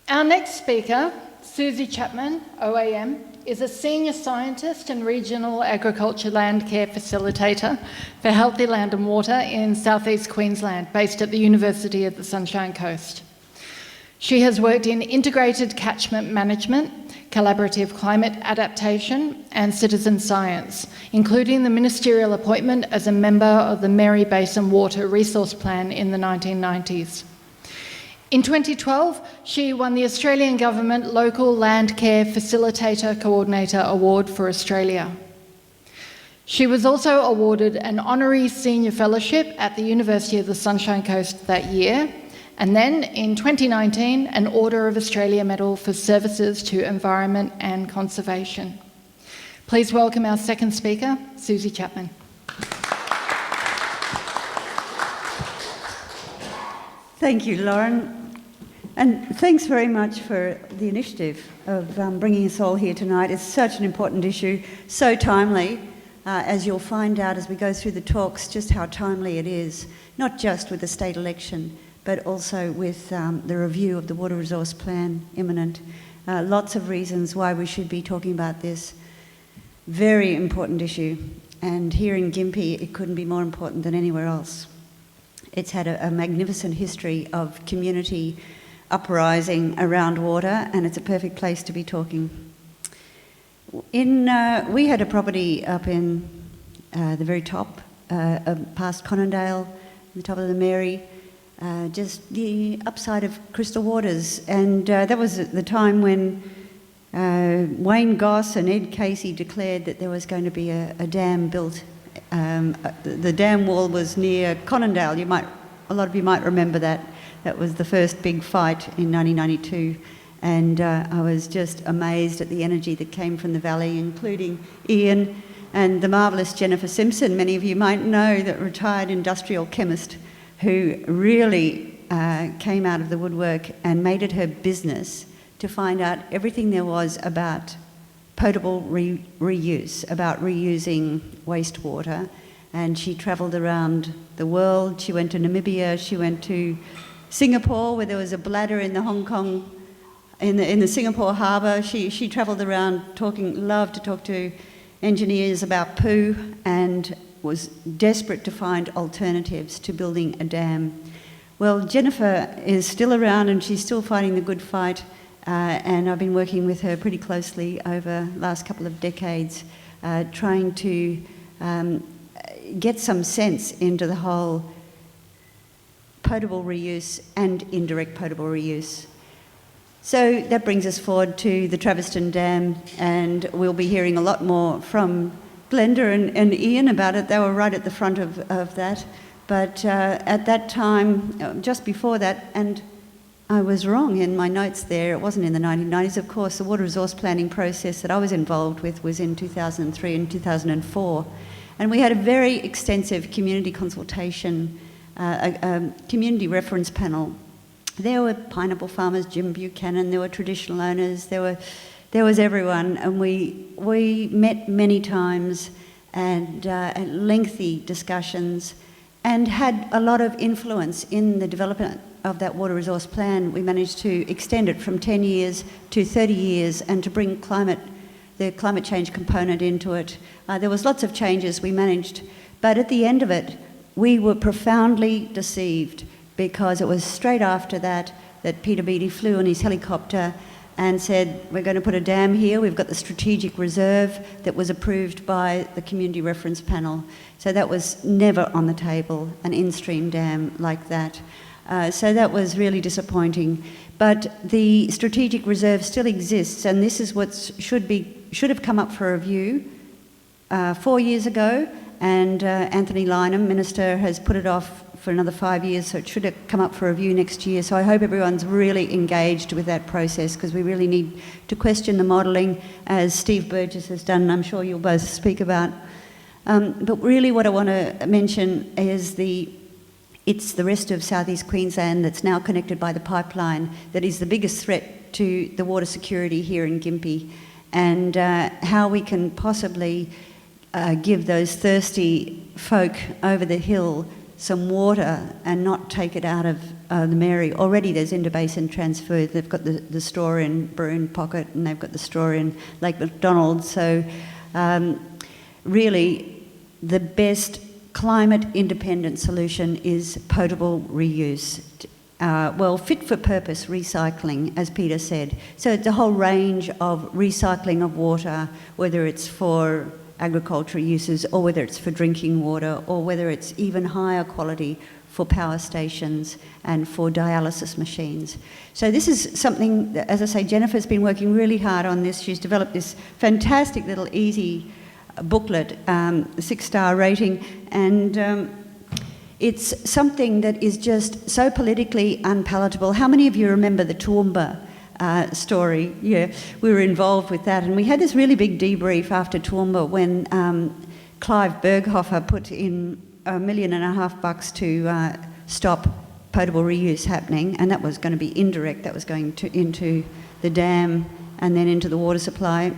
Our next speaker, Susie Chapman, OAM, is a senior scientist and regional agriculture Landcare Facilitator for Healthy Land and Water in southeast Queensland, based at the University of the Sunshine Coast. She has worked in integrated catchment management, collaborative climate adaptation and citizen science, including the ministerial appointment as a member of the Mary Basin Water Resource Plan in the 1990s. In 2012, she won the Australian Government Local Landcare Facilitator Coordinator Award for Australia. She was also awarded an honorary senior fellowship at the University of the Sunshine Coast that year, and then in 2019, an Order of Australia Medal for services to environment and conservation. Please welcome our second speaker, Susie Chapman. Thank you, Lauren. And thanks very much for the initiative of bringing us all here tonight. It's such an important issue, so timely, as you'll find out as we go through the talks, just how timely it is, not just with the state election, but also with the review of the Water Resource Plan imminent. Lots of reasons why we should be talking about this very important issue. And here in Gympie, it couldn't be more important than anywhere else. It's had a magnificent history of community uprising around water, and it's a perfect place to be talking. We had a property up in the very top, past Conondale, the top of the Mary, just the upside of Crystal Waters, and that was at the time when Wayne Goss and Ed Casey declared that there was going to be a dam built. The dam wall was near Conondale. A lot of you might remember that. That was the first big fight in 1992, and I was just amazed at the energy that came from the valley, including Ian and the marvellous Jennifer Simpson. Many of you might know, that retired industrial chemist who really came out of the woodwork and made it her business to find out everything there was about potable reuse, about reusing wastewater. And she travelled around the world. She went to Namibia, she went to Singapore, where there was a bladder in the in the Singapore harbour. She travelled around loved to talk to engineers about poo, and was desperate to find alternatives to building a dam. Well, Jennifer is still around and she's still fighting the good fight, and I've been working with her pretty closely over the last couple of decades, trying to get some sense into the whole potable reuse and indirect potable reuse. So that brings us forward to the Traveston Dam, and we'll be hearing a lot more from Glenda and Ian about it. They were right at the front of that. But at that time, just before that, and I was wrong in my notes there, it wasn't in the 1990s, of course. The water resource planning process that I was involved with was in 2003 and 2004. And we had a very extensive community consultation, a community reference panel. There were pineapple farmers, Jim Buchanan, there were traditional owners, there was everyone, and we met many times and lengthy discussions, and had a lot of influence in the development of that water resource plan. We managed to extend it from 10 years to 30 years and to bring the climate change component into it. There was lots of changes we managed, but at the end of it, we were profoundly deceived, because it was straight after that Peter Beattie flew in his helicopter and said, we're going to put a dam here. We've got the strategic reserve that was approved by the community reference panel. So that was never on the table, an in-stream dam like that. So that was really disappointing. But the strategic reserve still exists, and this is what should have come up for review 4 years ago, and Anthony Lynham, Minister, has put it off for another 5 years, so it should have come up for review next year. So I hope everyone's really engaged with that process, because we really need to question the modelling, as Steve Burgess has done, and I'm sure you'll both speak about. But really what I want to mention is it's the rest of southeast Queensland that's now connected by the pipeline that is the biggest threat to the water security here in Gympie, and how we can possibly give those thirsty folk over the hill some water and not take it out of the Mary. Already there's interbasin transfer. They've got the straw in Broome Pocket and they've got the straw in Lake McDonald. So really the best climate-independent solution is potable reuse. Fit-for-purpose recycling, as Peter said. So it's a whole range of recycling of water, whether it's for agricultural uses or whether it's for drinking water or whether it's even higher quality for power stations and for dialysis machines. So this is something that, as I say, Jennifer's been working really hard on this. She's developed this fantastic little easy booklet, 6-star rating, and it's something that is just so politically unpalatable. How many of you remember the Toowoomba story? Yeah, we were involved with that, and we had this really big debrief after Toowoomba when Clive Berghofer put in $1.5 million to stop potable reuse happening, and that was going to be indirect. That was going into the dam and then into the water supply.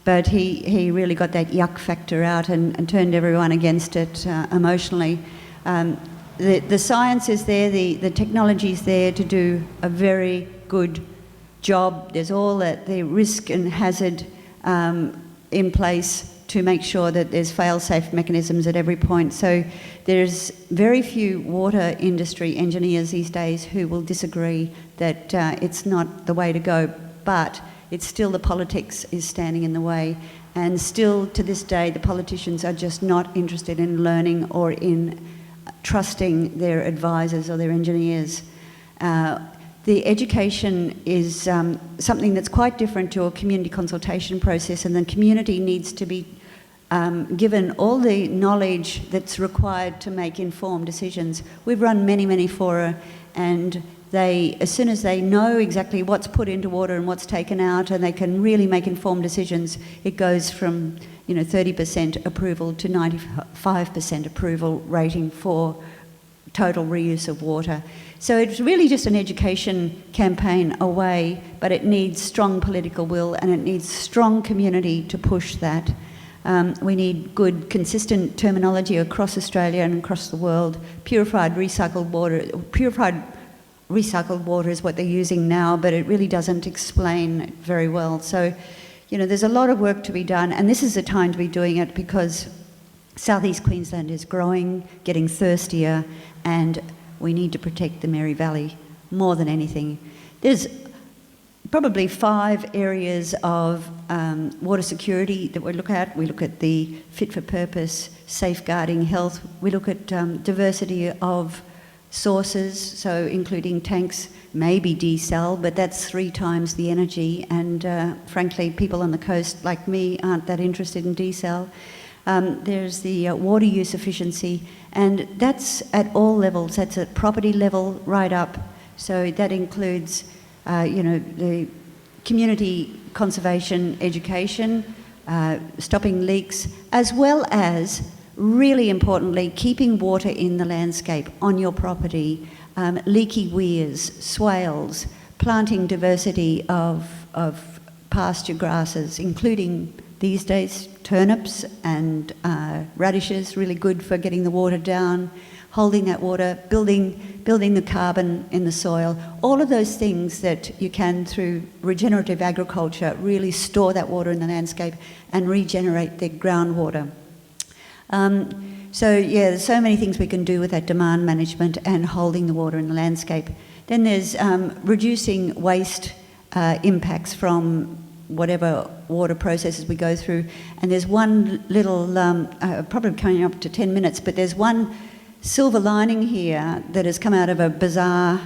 But he really got that yuck factor out and turned everyone against it emotionally. The science is there, the technology is there to do a very good job. There's all the risk and hazard in place to make sure that there's fail-safe mechanisms at every point. So there's very few water industry engineers these days who will disagree that it's not the way to go, but it's still the politics is standing in the way, and still to this day the politicians are just not interested in learning or in trusting their advisors or their engineers. The education is something that's quite different to a community consultation process, and the community needs to be given all the knowledge that's required to make informed decisions. We've run many fora, and as soon as they know exactly what's put into water and what's taken out, and they can really make informed decisions, it goes from 30% approval to 95% approval rating for total reuse of water. So it's really just an education campaign away, but it needs strong political will and it needs strong community to push that. We need good, consistent terminology across Australia and across the world. Purified recycled water is what they're using now, but it really doesn't explain it very well. So, there's a lot of work to be done, and this is the time to be doing it because Southeast Queensland is growing, getting thirstier, and we need to protect the Mary Valley more than anything. There's probably 5 areas of water security that we look at. We look at the fit for purpose, safeguarding health. We look at diversity of sources, so including tanks, maybe desal, but that's 3 times the energy, and frankly people on the coast like me aren't that interested in desal. There's the water use efficiency, and that's at all levels. That's at property level right up, so that includes the community conservation education, stopping leaks, as well as, really importantly, keeping water in the landscape on your property, leaky weirs, swales, planting diversity of pasture grasses, including these days turnips and radishes, really good for getting the water down, holding that water, building the carbon in the soil. All of those things that you can, through regenerative agriculture, really store that water in the landscape and regenerate the groundwater. There's so many things we can do with that demand management and holding the water in the landscape. Then there's reducing waste impacts from whatever water processes we go through. And there's one little, probably coming up to 10 minutes, but there's one silver lining here that has come out of a bizarre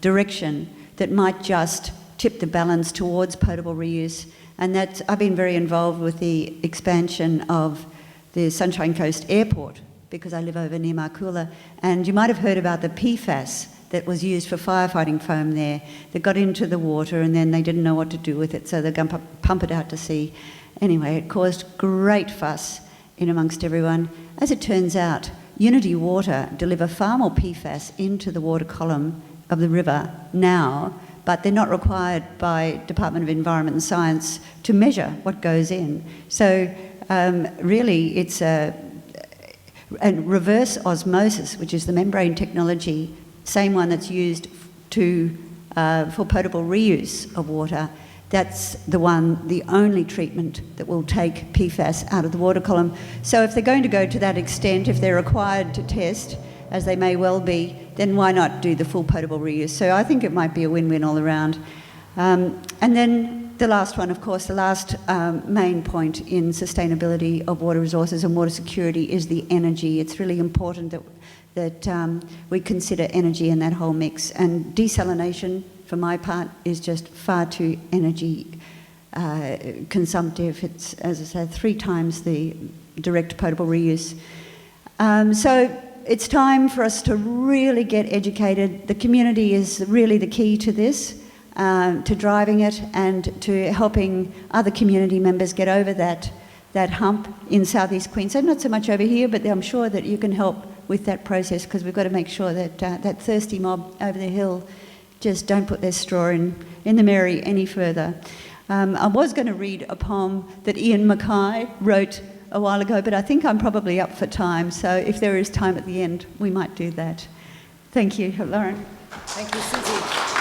direction that might just tip the balance towards potable reuse. And that's, I've been very involved with the expansion of the Sunshine Coast Airport because I live over near Marcoola. And you might have heard about the PFAS that was used for firefighting foam there that got into the water, and then they didn't know what to do with it, so they're going to pump it out to sea. Anyway, it caused great fuss in amongst everyone. As it turns out, Unity Water deliver far more PFAS into the water column of the river now, but they're not required by Department of Environment and Science to measure what goes in. So really, it's And reverse osmosis, which is the membrane technology, same one that's used for potable reuse of water, that's the only treatment that will take PFAS out of the water column. So if they're going to go to that extent, if they're required to test, as they may well be, then why not do the full potable reuse? So I think it might be a win-win all around. And then the last one, of course, the last main point in sustainability of water resources and water security is the energy. It's really important that we consider energy in that whole mix. And desalination, for my part, is just far too energy consumptive. It's, as I said, 3 times the direct potable reuse. So it's time for us to really get educated. The community is really the key to this, to driving it and to helping other community members get over that hump in southeast Queensland. Not so much over here, but I'm sure that you can help with that process, because we've got to make sure that that thirsty mob over the hill just don't put their straw in the Mary any further. I was going to read a poem that Ian Mackay wrote a while ago, but I think I'm probably up for time, so if there is time at the end, we might do that. Thank you, Lauren. Thank you, Susie.